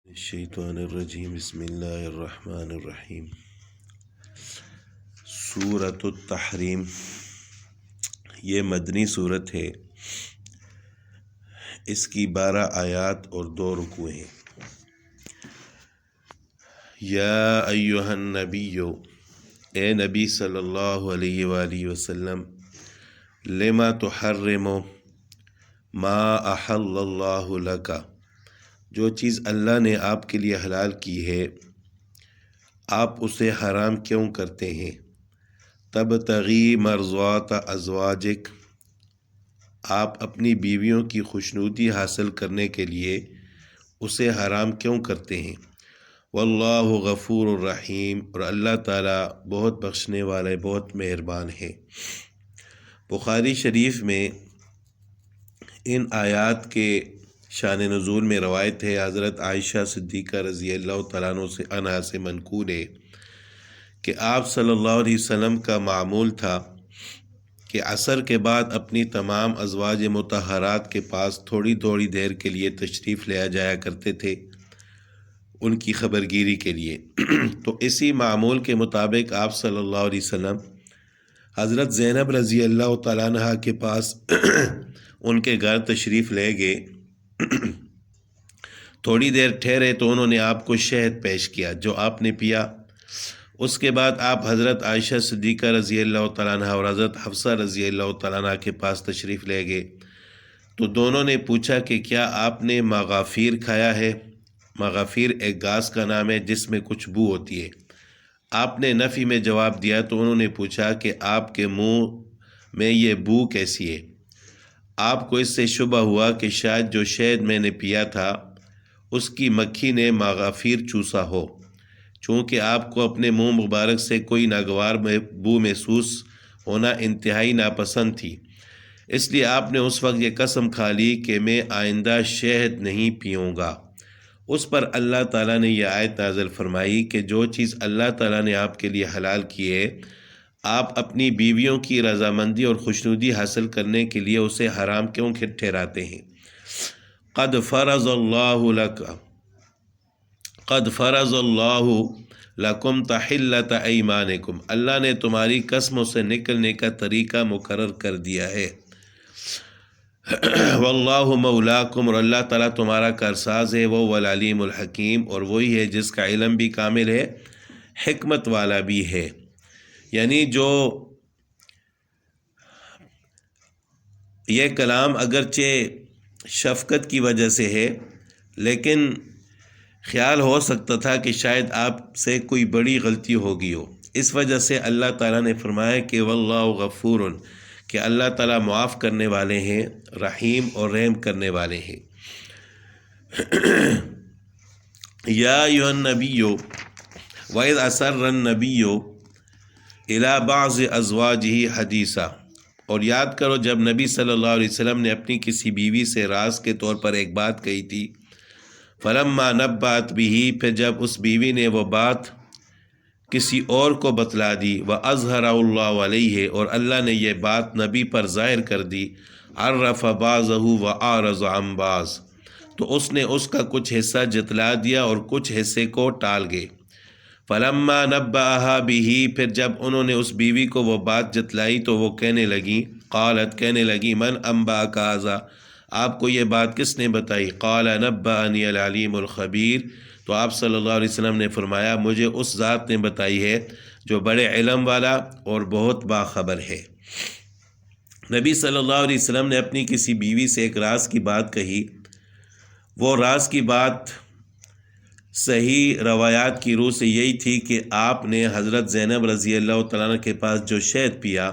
الشیطان الرجیم بسم اللہ الرحمن الرحیم۔ سورۃ التحریم یہ مدنی صورت ہے، اس کی 12 آیات اور 2 رکوع ہیں۔ یا ایھا النبی، اے نبی صلی اللہ علیہ وآلہ وسلم، لما تحرم ما احل اللہ لک، جو چیز اللہ نے آپ کے لیے حلال کی ہے آپ اسے حرام کیوں کرتے ہیں؟ تبتغی مرضات ازواجک، آپ اپنی بیویوں کی خوشنودی حاصل کرنے کے لیے اسے حرام کیوں کرتے ہیں؟ واللہ غفور الرحیم، اور اللہ تعالیٰ بہت بخشنے والے بہت مہربان ہے۔ بخاری شریف میں ان آیات کے شان نزول میں روایت ہے، حضرت عائشہ صدیقہ رضی اللہ تعالیٰ عنہا سے منقول ہے کہ آپ صلی اللہ علیہ وسلم کا معمول تھا کہ عصر کے بعد اپنی تمام ازواج مطہرات کے پاس تھوڑی تھوڑی دیر کے لیے تشریف لے جایا کرتے تھے ان کی خبرگیری کے لیے۔ تو اسی معمول کے مطابق آپ صلی اللہ علیہ وسلم حضرت زینب رضی اللہ تعالیٰ عنہا کے پاس ان کے گھر تشریف لے گئے۔ تھوڑی دیر ٹھہرے تو انہوں نے آپ کو شہد پیش کیا جو آپ نے پیا۔ اس کے بعد آپ حضرت عائشہ صدیقہ رضی اللہ تعالیٰ عنہ اور حضرت حفصہ رضی اللہ تعالیٰ عنہ کے پاس تشریف لے گئے تو دونوں نے پوچھا کہ کیا آپ نے مغافیر کھایا ہے؟ مغافیر ایک گھاس کا نام ہے جس میں کچھ بو ہوتی ہے۔ آپ نے نفی میں جواب دیا تو انہوں نے پوچھا کہ آپ کے منہ میں یہ بو کیسی ہے؟ آپ کو اس سے شبہ ہوا کہ شاید جو شہد میں نے پیا تھا اس کی مکھی نے مغافیر چوسا ہو۔ چونکہ آپ کو اپنے منہ مبارک سے کوئی ناگوار بو محسوس ہونا انتہائی ناپسند تھی، اس لیے آپ نے اس وقت یہ قسم کھا لی کہ میں آئندہ شہد نہیں پیوں گا۔ اس پر اللہ تعالیٰ نے یہ آیت نازل فرمائی کہ جو چیز اللہ تعالیٰ نے آپ کے لیے حلال کی ہے آپ اپنی بیویوں کی رضامندی اور خوشنودی حاصل کرنے کے لیے اسے حرام کیوں ٹھہراتے ہیں؟ قد فرض اللہ لکم تحلۃ ایمانکم، اللہ نے تمہاری قسموں سے نکلنے کا طریقہ مقرر کر دیا ہے۔ واللہ مولاکم، اور اللہ تعالیٰ تمہارا کارساز ہے، وہ العلیم الحکیم، اور وہی ہے جس کا علم بھی کامل ہے حکمت والا بھی ہے۔ یعنی جو یہ کلام اگرچہ شفقت کی وجہ سے ہے لیکن خیال ہو سکتا تھا کہ شاید آپ سے کوئی بڑی غلطی ہو گئی ہو، اس وجہ سے اللہ تعالیٰ نے فرمایا کہ واللہ غفور، کہ اللہ تعالیٰ معاف کرنے والے ہیں، رحیم اور رحم کرنے والے ہیں۔ یا ایھا النبی وَإِذْ أَسَرَّ النَّبِيُّ إِلَىٰ بَعْضِ أَزْوَاجِهِ حَدِيثًا، اور یاد کرو جب نبی صلی اللہ علیہ وسلم نے اپنی کسی بیوی سے راز کے طور پر ایک بات کہی تھی، فَلَمَّا نَبَّأَتْ بِهِ، پھر جب اس بیوی نے وہ بات کسی اور کو بتلا دی، وَأَظْهَرَهُ اللَّهُ عَلَيْهِ، اور اللہ نے یہ بات نبی پر ظاہر کر دی، عَرَّفَ بَعْضَهُ وَأَعْرَضَ عَنْ بَعْضٍ، تو اس نے اس کا کچھ حصہ جتلا دیا اور کچھ حصے کو ٹال گئے۔ فَلَمَّا نَبَّأَهَا بِهِ، پھر جب انہوں نے اس بیوی کو وہ بات جتلائی تو وہ کہنے لگی، قالت، کہنے لگی، من انبأک ھذا، آپ کو یہ بات کس نے بتائی؟ قال نبأنی العلیم الخبیر، تو آپ صلی اللہ علیہ وسلم نے فرمایا مجھے اس ذات نے بتائی ہے جو بڑے علم والا اور بہت باخبر ہے۔ نبی صلی اللہ علیہ وسلم نے اپنی کسی بیوی سے ایک راز کی بات کہی، وہ راز کی بات صحیح روایات کی روح سے یہی تھی کہ آپ نے حضرت زینب رضی اللہ تعالیٰ عنہ کے پاس جو شہد پیا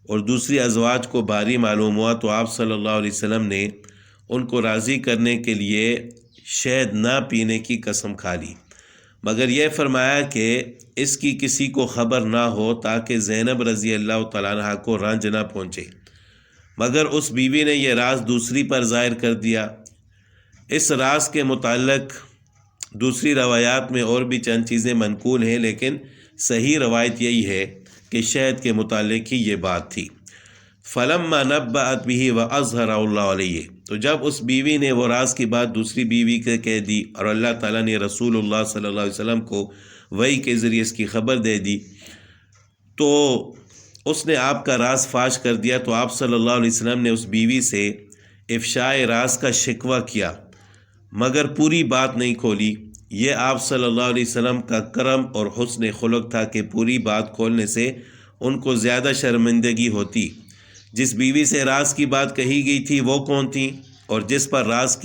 اور دوسری ازواج کو بھاری معلوم ہوا تو آپ صلی اللہ علیہ وسلم نے ان کو راضی کرنے کے لیے شہد نہ پینے کی قسم کھا لی، مگر یہ فرمایا کہ اس کی کسی کو خبر نہ ہو تاکہ زینب رضی اللہ تعالیٰ عنہ کو رنج نہ پہنچے، مگر اس بیوی نے یہ راز دوسری پر ظاہر کر دیا۔ اس راز کے متعلق دوسری روایات میں اور بھی چند چیزیں منقول ہیں، لیکن صحیح روایت یہی ہے کہ شہد کے متعلق ہی یہ بات تھی۔ فلما نبأت به وأظهر اللہ علیہ، تو جب اس بیوی نے وہ راز کی بات دوسری بیوی کے کہہ دی اور اللہ تعالیٰ نے رسول اللہ صلی اللہ علیہ وسلم کو وحی کے ذریعے اس کی خبر دے دی، تو اس نے آپ کا راز فاش کر دیا، تو آپ صلی اللہ علیہ وسلم نے اس بیوی سے افشاء راز کا شکوہ کیا مگر پوری بات نہیں کھولی۔ یہ آپ صلی اللہ علیہ وسلم کا کرم اور حسن خلق تھا کہ پوری بات کھولنے سے ان کو زیادہ شرمندگی ہوتی۔ جس بیوی سے راز کی بات کہی گئی تھی وہ کون تھی اور جس پر راز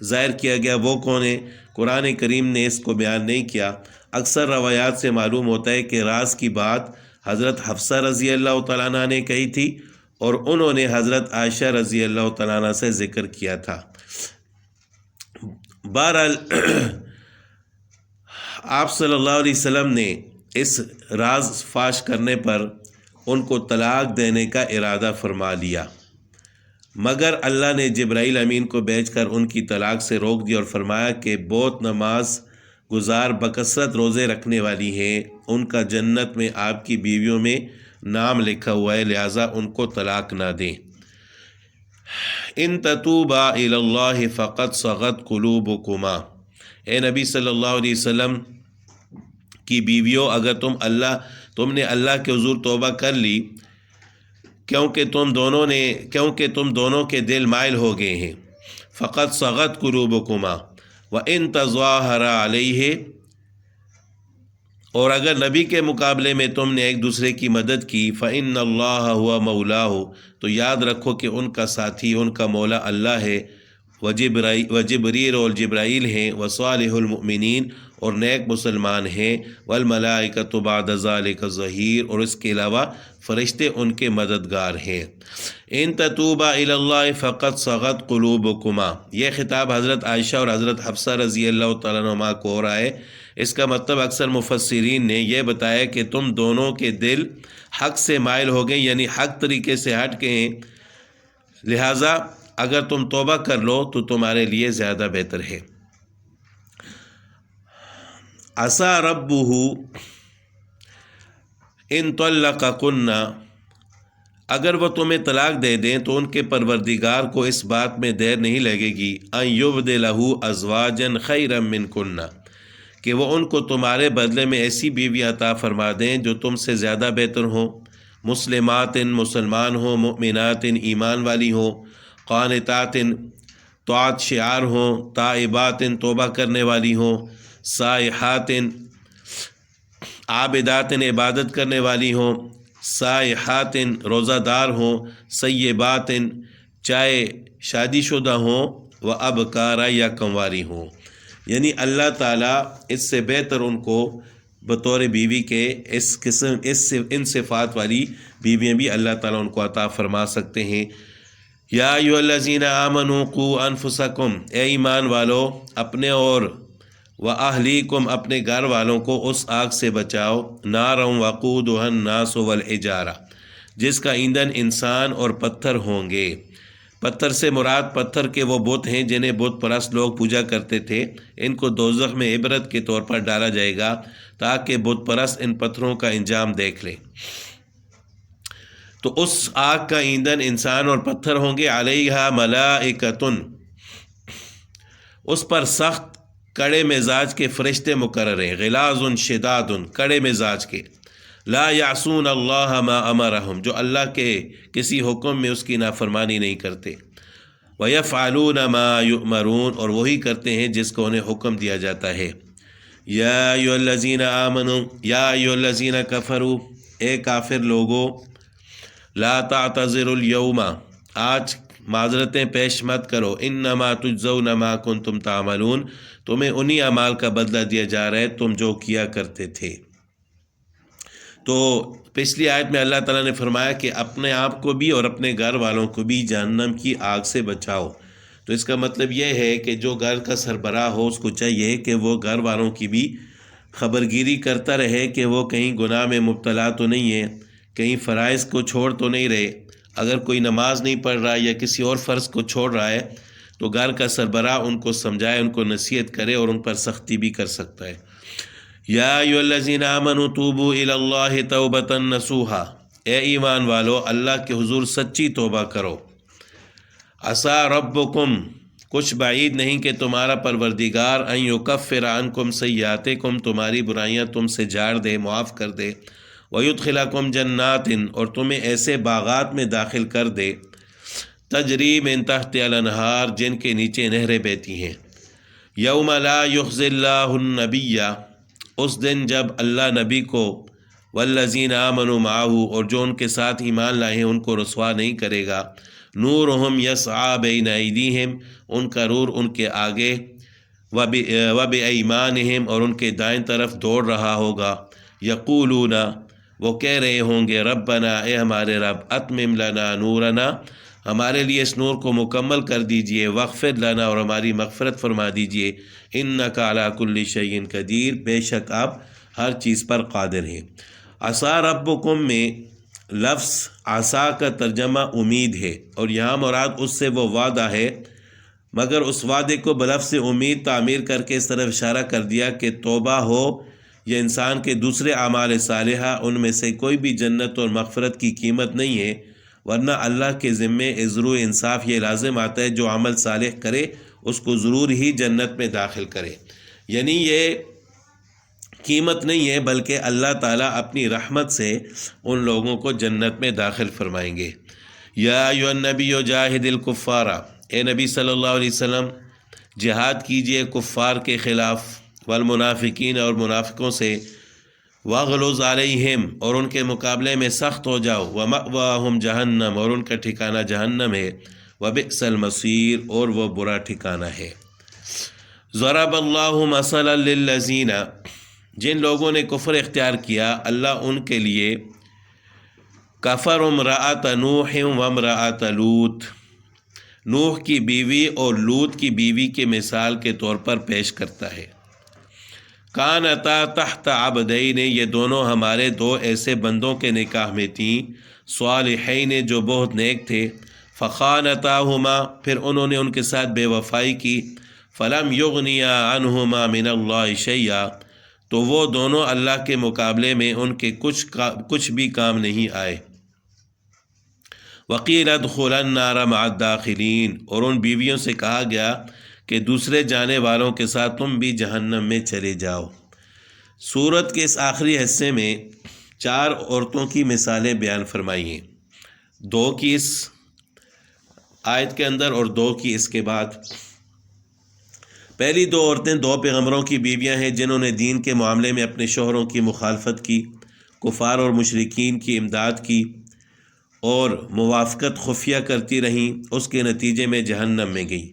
ظاہر کیا گیا وہ کون ہے؟ قرآن کریم نے اس کو بیان نہیں کیا۔ اکثر روایات سے معلوم ہوتا ہے کہ راز کی بات حضرت حفصہ رضی اللہ تعالیٰ عنہ نے کہی تھی اور انہوں نے حضرت عائشہ رضی اللہ تعالیٰ عنہ سے ذکر کیا تھا۔ بہرحال آپ صلی اللہ علیہ وسلم نے اس راز فاش کرنے پر ان کو طلاق دینے کا ارادہ فرما لیا، مگر اللہ نے جبرائیل امین کو بھیج کر ان کی طلاق سے روک دیا اور فرمایا کہ بہت نماز گزار بکثرت روزے رکھنے والی ہیں، ان کا جنت میں آپ کی بیویوں میں نام لکھا ہوا ہے، لہٰذا ان کو طلاق نہ دیں۔ ان تتوبا الی اللہ فقد صغت قلوبکما، اے نبی صلی اللہ علیہ وسلم کی بیویوں، اگر تم نے اللہ کے حضور توبہ کر لی کیونکہ تم دونوں کے دل مائل ہو گئے ہیں، فقد صغت قلوبکما وان تظاہر علیہ، اور اگر نبی کے مقابلے میں تم نے ایک دوسرے کی مدد کی، فإن اللہ ہوا مولاہ، تو یاد رکھو کہ ان کا ساتھی، ان کا مولا اللہ ہے، وجبریل اور جبرائیل ہیں، وصالح المؤمنین اور نیک مسلمان ہیں، والملائکۃ بعد ذلک ظہیر، اور اس کے علاوہ فرشتے ان کے مددگار ہیں۔ ان تتوبا الی اللہ فقد صغت قلوبکما، یہ خطاب حضرت عائشہ اور حضرت حفصہ رضی اللہ تعالیٰ عنہما کو ہو رہا ہے۔ اس کا مطلب اکثر مفسرین نے یہ بتایا کہ تم دونوں کے دل حق سے مائل ہو گئے، یعنی حق طریقے سے ہٹ گئے ہیں، لہٰذا اگر تم توبہ کر لو تو تمہارے لیے زیادہ بہتر ہے۔ عسیٰ ربہ ان طلقکن، اگر وہ تمہیں طلاق دے دیں تو ان کے پروردگار کو اس بات میں دیر نہیں لگے گی، ان یبدلہ ازواجا خیرا منکن، کہ وہ ان کو تمہارے بدلے میں ایسی بیوی عطا فرما دیں جو تم سے زیادہ بہتر ہوں، مسلمات مسلمان ہوں، مؤمنات ایمان والی ہوں، قانتات طاعت شعار ہوں، تائبات توبہ کرنے والی ہوں، سائحات عابدات عبادت کرنے والی ہوں، سائحات روزہ دار ہوں، سیبات چاہے شادی شدہ ہوں، و ابکارا یا کنواری ہوں، یعنی اللہ تعالیٰ اس سے بہتر ان کو بطور بیوی کے ان صفات والی بیویاں بھی اللہ تعالیٰ ان کو عطا فرما سکتے ہیں۔ یا ایھا الذین آمنوا قوا انفسکم، اے ایمان والو اپنے اور واہلیکم اپنے گھر والوں کو اس آگ سے بچاؤ، نارا وقودھا الناس والحجارہ، جس کا ایندھن انسان اور پتھر ہوں گے۔ پتھر سے مراد پتھر کے وہ بت ہیں جنہیں بت پرست لوگ پوجا کرتے تھے، ان کو دوزخ میں عبرت کے طور پر ڈالا جائے گا تاکہ بت پرست ان پتھروں کا انجام دیکھ لیں۔ تو اس آگ کا ایندھن انسان اور پتھر ہوں گے، علیہا ملائکۃ، اس پر سخت کڑے مزاج کے فرشتے مقرر ہیں، غلاظ شداد، کڑے مزاج کے، لا یعصون اللہ ما امرہم، جو اللہ کے کسی حکم میں اس کی نافرمانی نہیں کرتے، ویفعلون ما یؤمرون، اور وہی کرتے ہیں جس کو انہیں حکم دیا جاتا ہے۔ یا ایھا الذین آمنوا، یا ایھا الذین کفروا، اے کافر لوگو، لا تعتذروا اليوم، آج معذرتیں پیش مت کرو، انما تجزون ما کنتم تعملون، تمہیں انہی اعمال کا بدلہ دیا جا رہا ہے تم جو کیا کرتے تھے۔ تو پچھلی آیت میں اللہ تعالیٰ نے فرمایا کہ اپنے آپ کو بھی اور اپنے گھر والوں کو بھی جہنم کی آگ سے بچاؤ، تو اس کا مطلب یہ ہے کہ جو گھر کا سربراہ ہو اس کو چاہیے کہ وہ گھر والوں کی بھی خبرگیری کرتا رہے کہ وہ کہیں گناہ میں مبتلا تو نہیں ہے، کہیں فرائض کو چھوڑ تو نہیں رہے۔ اگر کوئی نماز نہیں پڑھ رہا یا کسی اور فرض کو چھوڑ رہا ہے تو گھر کا سربراہ ان کو سمجھائے، ان کو نصیحت کرے اور ان پر سختی بھی کر سکتا ہے۔ یا ایھا الذین آمنوا توبوا الی اللہ توبۃ نصوحا، اے ایمان والو اللہ کے حضور سچی توبہ کرو۔ عسیٰ ربکم، کچھ بعید نہیں کہ تمہارا پروردگار ان یکفر عنکم سیئاتکم، تمہاری برائیاں تم سے جھاڑ دے، معاف کر دے، ویدخلکم جنات، اور تمہیں ایسے باغات میں داخل کر دے، تجری من تحت الانہار، جن کے نیچے نہریں بہتی ہیں۔ یوم لا یخزی اللہ النبی، اس دن جب اللہ نبی کو، والذین آمنوا معہ، اور جو ان کے ساتھ ایمان لائے ہیں ان کو رسوا نہیں کرے گا، نورہم یسعی بین ایدیہم، ان کا نور ان کے آگے، وبایمانہم، اور ان کے دائیں طرف دوڑ رہا ہوگا، یقولون، وہ کہہ رہے ہوں گے، ربنا، اے ہمارے رب، اتمم لنا نورنا، ہمارے لیے اس نور کو مکمل کر دیجئے، واغفر لنا، اور ہماری مغفرت فرما دیجئے، انک علی کل شیء قدیر، بے شک آپ ہر چیز پر قادر ہیں۔ عسیٰ ربکم میں لفظ عسیٰ کا ترجمہ امید ہے، اور یہاں مراد اس سے وہ وعدہ ہے، مگر اس وعدے کو بلفظ امید تعمیر کر کے اس طرف اشارہ کر دیا کہ توبہ ہو یا انسان کے دوسرے اعمال صالحہ، ان میں سے کوئی بھی جنت اور مغفرت کی قیمت نہیں ہے، ورنہ اللہ کے ذمے عزر و انصاف یہ لازم آتا ہے جو عمل صالح کرے اس کو ضرور ہی جنت میں داخل کرے، یعنی یہ قیمت نہیں ہے، بلکہ اللہ تعالیٰ اپنی رحمت سے ان لوگوں کو جنت میں داخل فرمائیں گے۔ یا ایھا النبی جاہد الکفار، اے نبی صلی اللہ علیہ وسلم جہاد کیجئے کفار کے خلاف، والمنافقین، اور منافقوں سے، واغلظ علیہم، اور ان کے مقابلے میں سخت ہو جاؤ، ومأواہم جہنم، اور ان کا ٹھکانہ جہنم ہے، وبئس المصیر، اور وہ برا ٹھکانہ ہے۔ ضرب اللہ مثلا للذین، جن لوگوں نے کفر اختیار کیا اللہ ان کے لیے، کفر امرأۃ نوح وامرأۃ لوط، نوح کی بیوی اور لوط کی بیوی کے مثال کے طور پر پیش کرتا ہے۔ کانتا تحت عبدین، یہ دونوں ہمارے دو ایسے بندوں کے نکاح میں تھیں، صالحین، جو بہت نیک تھے، فخانتاہما، پھر انہوں نے ان کے ساتھ بے وفائی کی، فلم یغنیا عنہما من اللہ شیئا، تو وہ دونوں اللہ کے مقابلے میں ان کے کچھ بھی کام نہیں آئے۔ وقیل ادخلا النار مع الداخلین، اور ان بیویوں سے کہا گیا کہ دوسرے جانے والوں کے ساتھ تم بھی جہنم میں چلے جاؤ۔ سورت کے اس آخری حصے میں 4 عورتوں کی مثالیں بیان فرمائی ہیں، 2 کی اس آیت کے اندر اور 2 کی اس کے بعد۔ پہلی 2 عورتیں 2 پیغمبروں کی بیویاں ہیں جنہوں نے دین کے معاملے میں اپنے شوہروں کی مخالفت کی، کفار اور مشرکین کی امداد کی اور موافقت خفیہ کرتی رہیں، اس کے نتیجے میں جہنم میں گئیں۔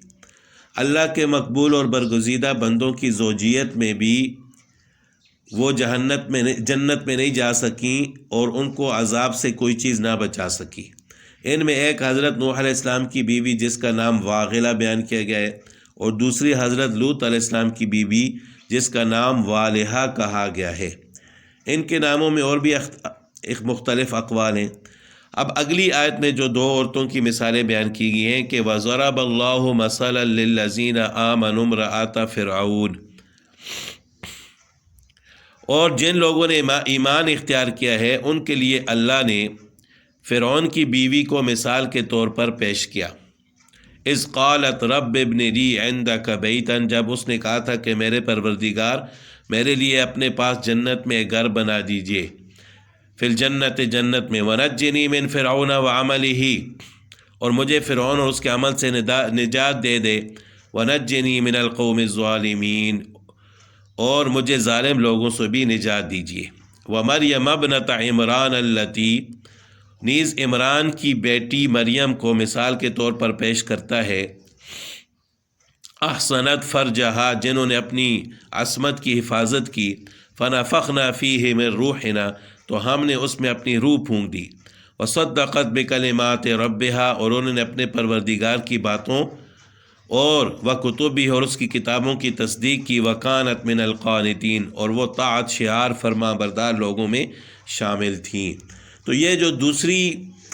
اللہ کے مقبول اور برگزیدہ بندوں کی زوجیت میں بھی وہ جنت میں نہیں جا سکیں اور ان کو عذاب سے کوئی چیز نہ بچا سکی۔ ان میں ایک حضرت نوح علیہ السلام کی بیوی جس کا نام واغلہ بیان کیا گیا ہے، اور دوسری حضرت لوط علیہ السلام کی بیوی جس کا نام والہا کہا گیا ہے۔ ان کے ناموں میں اور بھی مختلف اقوال ہیں۔ اب اگلی آیت میں جو 2 عورتوں کی مثالیں بیان کی گئی ہیں کہ وَضَرَبَ اللَّهُ مَثَلًا لِلَّذِينَ آمَنُوا امْرَأَتَ فِرْعَوْنَ، اور جن لوگوں نے ایمان اختیار کیا ہے ان کے لیے اللہ نے فرعون کی بیوی کو مثال کے طور پر پیش کیا۔ اذ قالت رب ابن لی عندک بیتا، جب اس نے کہا تھا کہ میرے پروردگار میرے لیے اپنے پاس جنت میں گھر بنا دیجئے، فی الجنت، جنت میں، ونجنی من فرعون وعملہ، اور مجھے فرعون اور اس کے عمل سے نجات دے دے، ونجنی من القوم الظالمین، اور مجھے ظالم لوگوں سے بھی نجات دیجیے۔ ومریم ابنۃ عمران التی، نیز عمران کی بیٹی مریم کو مثال کے طور پر پیش کرتا ہے، احسنت فرجہا، جنہوں نے اپنی عصمت کی حفاظت کی، فنفخنا فیہ من روحنا، تو ہم نے اس میں اپنی روح پھونک دی، وصدقت بکلمات ربہا، اور انہوں نے اپنے پروردگار کی باتوں اور وکتبہ، اور اس کی کتابوں کی تصدیق کی، وکانت من القانتین، اور وہ طاعت شعار فرما بردار لوگوں میں شامل تھیں۔ تو یہ جو دوسری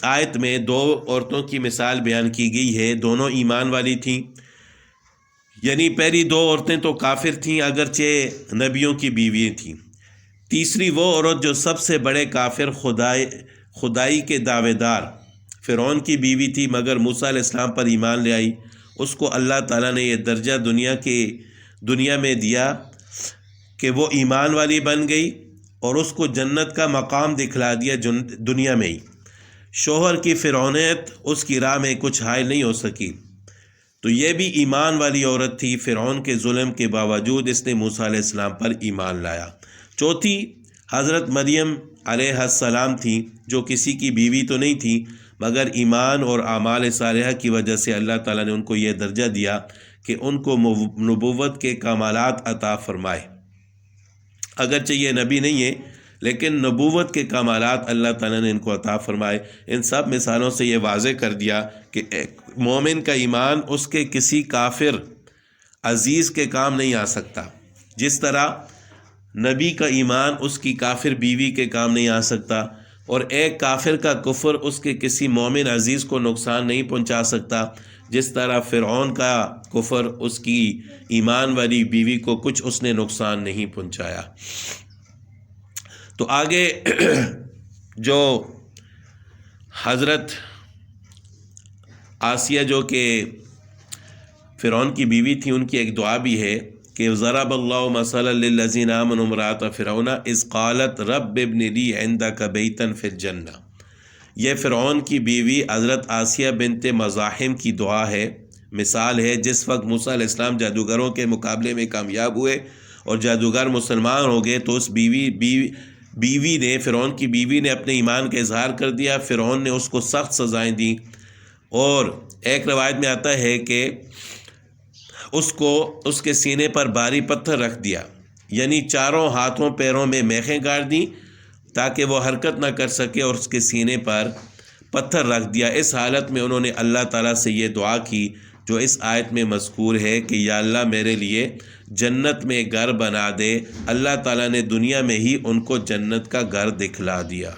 آیت میں 2 عورتوں کی مثال بیان کی گئی ہے، دونوں ایمان والی تھیں، یعنی پہلی 2 عورتیں تو کافر تھیں اگرچہ نبیوں کی بیویاں تھیں، تیسری وہ عورت جو سب سے بڑے کافر خدائی کے دعوے دار فرعون کی بیوی تھی، مگر موسیٰ علیہ السلام پر ایمان لے آئی۔ اس کو اللہ تعالیٰ نے یہ درجہ دنیا میں دیا کہ وہ ایمان والی بن گئی، اور اس کو جنت کا مقام دکھلا دیا دنیا میں ہی۔ شوہر کی فرعونیت اس کی راہ میں کچھ حائل نہیں ہو سکی، تو یہ بھی ایمان والی عورت تھی۔ فرعون کے ظلم کے باوجود اس نے موسیٰ علیہ السلام پر ایمان لایا۔ چوتھی حضرت مریم علیہ السلام تھی، جو کسی کی بیوی تو نہیں تھی، مگر ایمان اور اعمال صالحہ کی وجہ سے اللہ تعالیٰ نے ان کو یہ درجہ دیا کہ ان کو نبوت کے کمالات عطا فرمائے۔ اگرچہ یہ نبی نہیں ہے، لیکن نبوت کے کمالات اللہ تعالیٰ نے ان کو عطا فرمائے۔ ان سب مثالوں سے یہ واضح کر دیا کہ ایک مومن کا ایمان اس کے کسی کافر عزیز کے کام نہیں آ سکتا، جس طرح نبی کا ایمان اس کی کافر بیوی کے کام نہیں آ سکتا، اور ایک کافر کا کفر اس کے کسی مومن عزیز کو نقصان نہیں پہنچا سکتا، جس طرح فرعون کا کفر اس کی ایمان والی بیوی کو کچھ اس نے نقصان نہیں پہنچایا۔ تو آگے جو حضرت آسیہ جو کہ فرعون کی بیوی تھی، ان کی ایک دعا بھی ہے کہ ضرب اللہ مثلا للذین آمنوا امرأۃ فرعون اذ قالت رب ابن لی عندک بیتا فی الجنہ۔ یہ فرعون کی بیوی حضرت آسیہ بنت مزاحم کی دعا ہے، مثال ہے۔ جس وقت موسیٰ علیہ السلام جادوگروں کے مقابلے میں کامیاب ہوئے اور جادوگر مسلمان ہو گئے، تو اس بیوی نے، فرعون کی بیوی نے اپنے ایمان کا اظہار کر دیا۔ فرعون نے اس کو سخت سزائیں دیں، اور ایک روایت میں آتا ہے کہ اس کو اس کے سینے پر بھاری پتھر رکھ دیا، یعنی چاروں ہاتھوں پیروں میں میخیں گاڑ دیں تاکہ وہ حرکت نہ کر سکے، اور اس کے سینے پر پتھر رکھ دیا۔ اس حالت میں انہوں نے اللہ تعالیٰ سے یہ دعا کی جو اس آیت میں مذکور ہے کہ یا اللہ میرے لیے جنت میں گھر بنا دے۔ اللہ تعالیٰ نے دنیا میں ہی ان کو جنت کا گھر دکھلا دیا۔